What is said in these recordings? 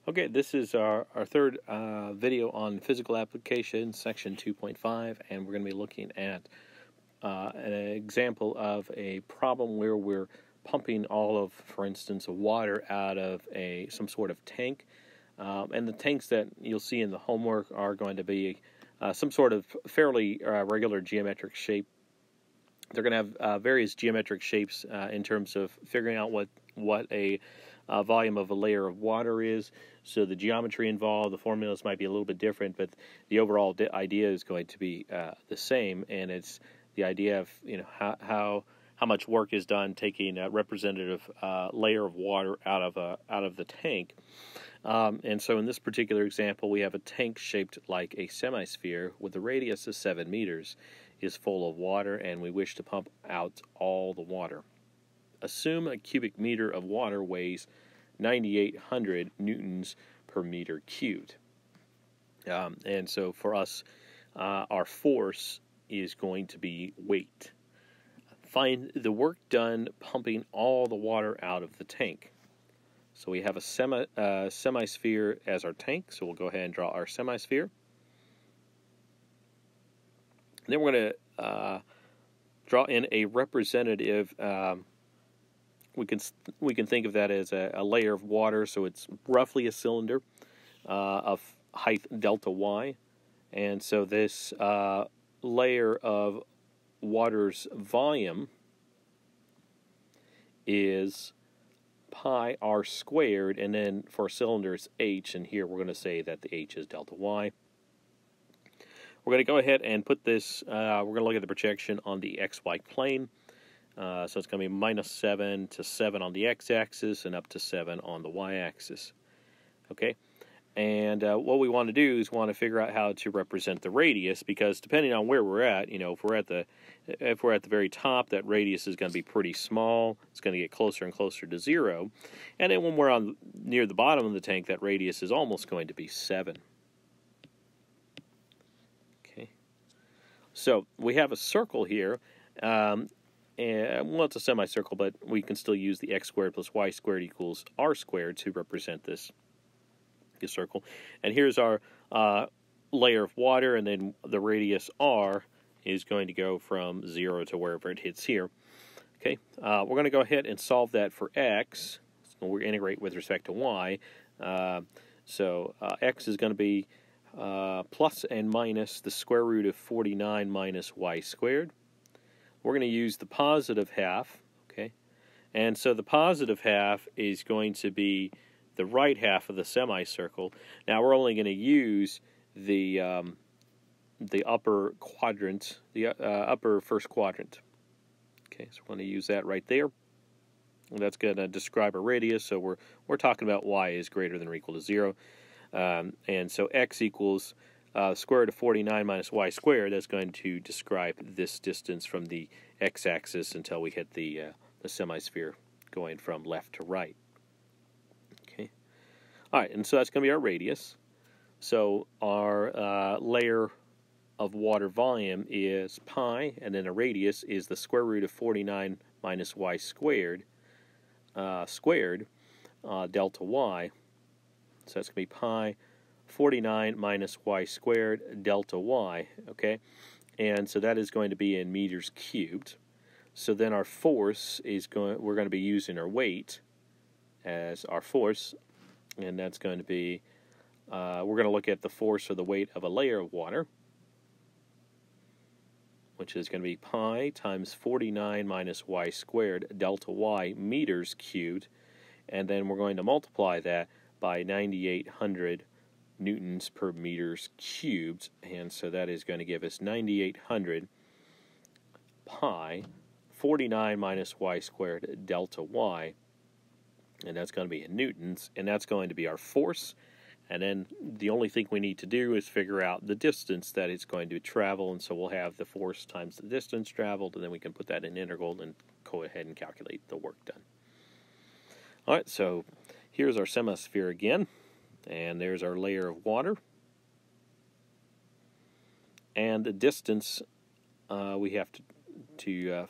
Okay, this is our third video on physical application, section 2.5, and we're going to be looking at an example of a problem where we're pumping all of, for instance, water out of some sort of tank. And the tanks that you'll see in the homework are going to be some sort of fairly regular geometric shape. They're going to have various geometric shapes in terms of figuring out what a volume of a layer of water is. So the geometry involved, the formulas might be a little bit different, but the overall idea is going to be the same. And it's the idea of how much work is done taking a representative layer of water out of the tank. And so in this particular example, we have a tank shaped like a semisphere with a radius of 7 meters, is full of water, and we wish to pump out all the water. Assume a cubic meter of water weighs 9,800 newtons per meter cubed. And so for us, our force is going to be weight. Find the work done pumping all the water out of the tank. So we have a semisphere as our tank, so we'll go ahead and draw our semisphere. And then we're going to draw in a representative. We can think of that as a layer of water, so it's roughly a cylinder of height delta y, and so this layer of water's volume is pi r squared, and then for a cylinder it's h, and here we're going to say that the h is delta y. We're going to go ahead and put this, we're going to look at the projection on the xy plane. So it's going to be minus 7 to 7 on the x-axis and up to 7 on the y-axis. Okay? And what we want to do is want to figure out how to represent the radius, because depending on where we're at, if we're at the very top, that radius is going to be pretty small. It's going to get closer and closer to 0. And then when we're near the bottom of the tank, that radius is almost going to be 7. Okay. So we have a circle here. And well, it's a semicircle, but we can still use the x squared plus y squared equals r squared to represent this circle. And here's our layer of water, and then the radius r is going to go from 0 to wherever it hits here. Okay, we're going to go ahead and solve that for x. So we'll integrate with respect to y. So x is going to be plus and minus the square root of 49 minus y squared. We're going to use the positive half, okay? And so the positive half is going to be the right half of the semicircle. Now we're only going to use the upper quadrant, the upper first quadrant. Okay, so we're going to use that right there. And that's going to describe a radius, so we're talking about y is greater than or equal to 0. And so x equals square root of 49 minus y squared. That's going to describe this distance from the x-axis until we hit the semisphere going from left to right. Okay. All right, and so that's going to be our radius. So our layer of water volume is pi, and then a radius is the square root of 49 minus y squared, delta y. So that's going to be pi 49 minus y squared delta y, okay? And so that is going to be in meters cubed. So then our force is we're going to be using our weight as our force, and that's going to be, we're going to look at the force or the weight of a layer of water, which is going to be pi times 49 minus y squared delta y meters cubed, and then we're going to multiply that by 9,800 newtons per meters cubed, and so that is going to give us 9,800 pi 49 minus y squared delta y, and that's going to be in newtons, and that's going to be our force. And then the only thing we need to do is figure out the distance that it's going to travel, and so we'll have the force times the distance traveled, and then we can put that in integral and go ahead and calculate the work done. All right, so here's our semisphere again. And there's our layer of water. And the distance we have to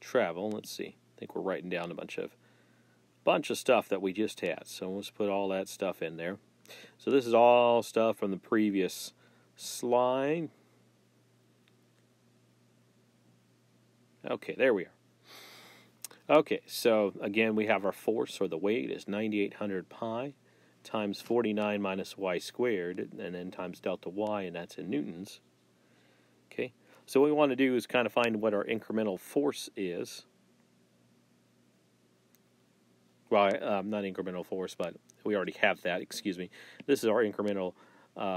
travel. Let's see. I think we're writing down a bunch of bunch of stuff that we just had. So let's put all that stuff in there. So this is all stuff from the previous slide. Okay, there we are. Okay, so again, we have our force, or the weight, is 9,800 pi times 49 minus y squared, and then times delta y, and that's in newtons. Okay, so what we want to do is kind of find what our incremental force is. Well, not incremental force, but we already have that, excuse me. This is our incremental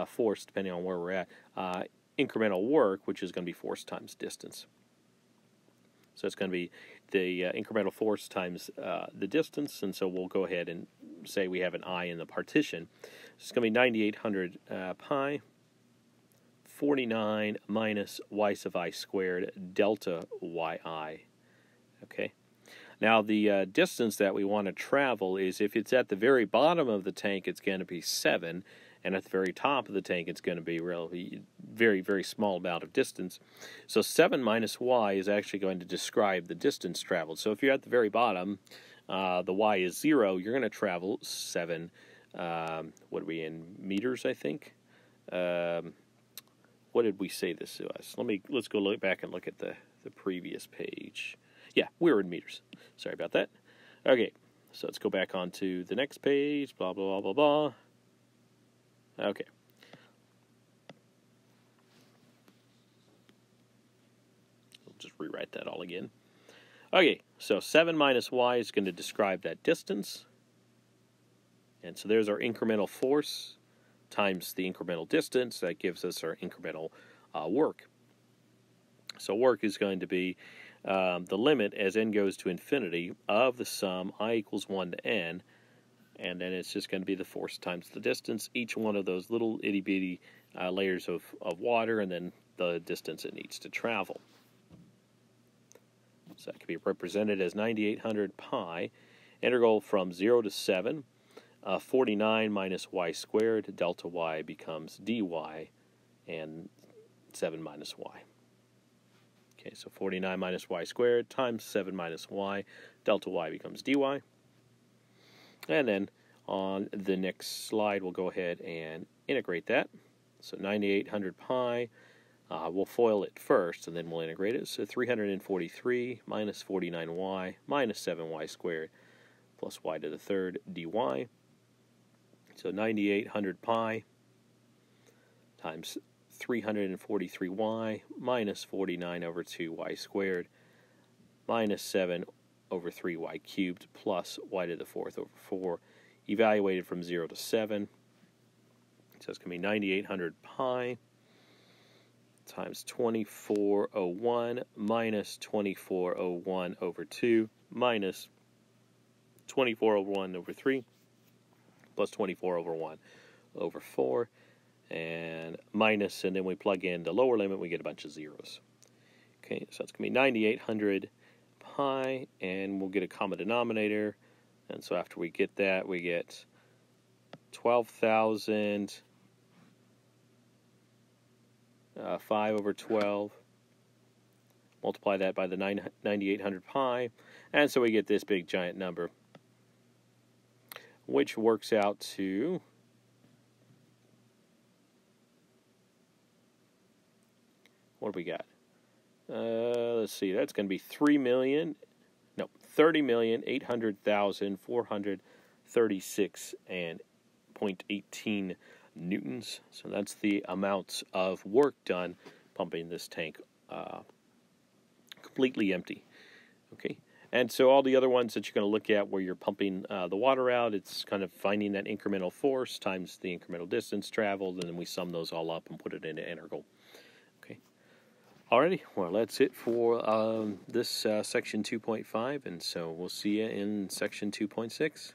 force, depending on where we're at. Incremental work, which is going to be force times distance. So it's going to be the incremental force times the distance, and so we'll go ahead and say we have an I in the partition. It's going to be 9,800 pi, 49 minus y sub I squared delta yi. Okay. Now the distance that we want to travel is, if it's at the very bottom of the tank, it's going to be 7, and at the very top of the tank, it's going to be really very, very small amount of distance. So 7 minus y is actually going to describe the distance traveled. So if you're at the very bottom, the y is 0, you're going to travel 7, what are we in, meters, I think? What did we say this was? Let's go look back and look at the previous page. Yeah, we were in meters. Sorry about that. Okay, so let's go back on to the next page, blah, blah, blah, blah, blah. Okay. We'll just rewrite that all again. Okay, so 7 minus y is going to describe that distance. And so there's our incremental force times the incremental distance. That gives us our incremental work. So work is going to be the limit as n goes to infinity of the sum I equals 1 to n, and then it's just going to be the force times the distance, each one of those little itty-bitty layers of water, and then the distance it needs to travel. So that can be represented as 9,800 pi, integral from 0 to 7, 49 minus y squared, delta y becomes dy, and 7 minus y. Okay, so 49 minus y squared times 7 minus y, delta y becomes dy. And then on the next slide, we'll go ahead and integrate that. So 9,800 pi, we'll FOIL it first, and then we'll integrate it. So 343 minus 49y minus 7y squared plus y to the third dy. So 9,800 pi times 343y minus 49 over 2y squared minus 7 over 3y cubed plus y to the fourth over 4, evaluated from 0 to 7. So it's going to be 9,800 pi times 2401 minus 2401 over 2 minus 2401 over 3 plus 24 over 1 over 4. And minus, and then we plug in the lower limit, we get a bunch of zeros. Okay, so it's going to be 9,800 pi, and we'll get a common denominator. And so after we get that, we get 12,000, 5 over 12. Multiply that by the 9,800 pi, and so we get this big giant number, which works out to what do we got? Let's see. That's going to be 30,800,436.18 newtons. So that's the amount of work done pumping this tank completely empty. Okay. And so all the other ones that you're going to look at where you're pumping the water out, it's kind of finding that incremental force times the incremental distance traveled, and then we sum those all up and put it into integral. Alrighty, well, that's it for this section 2.5, and so we'll see you in section 2.6.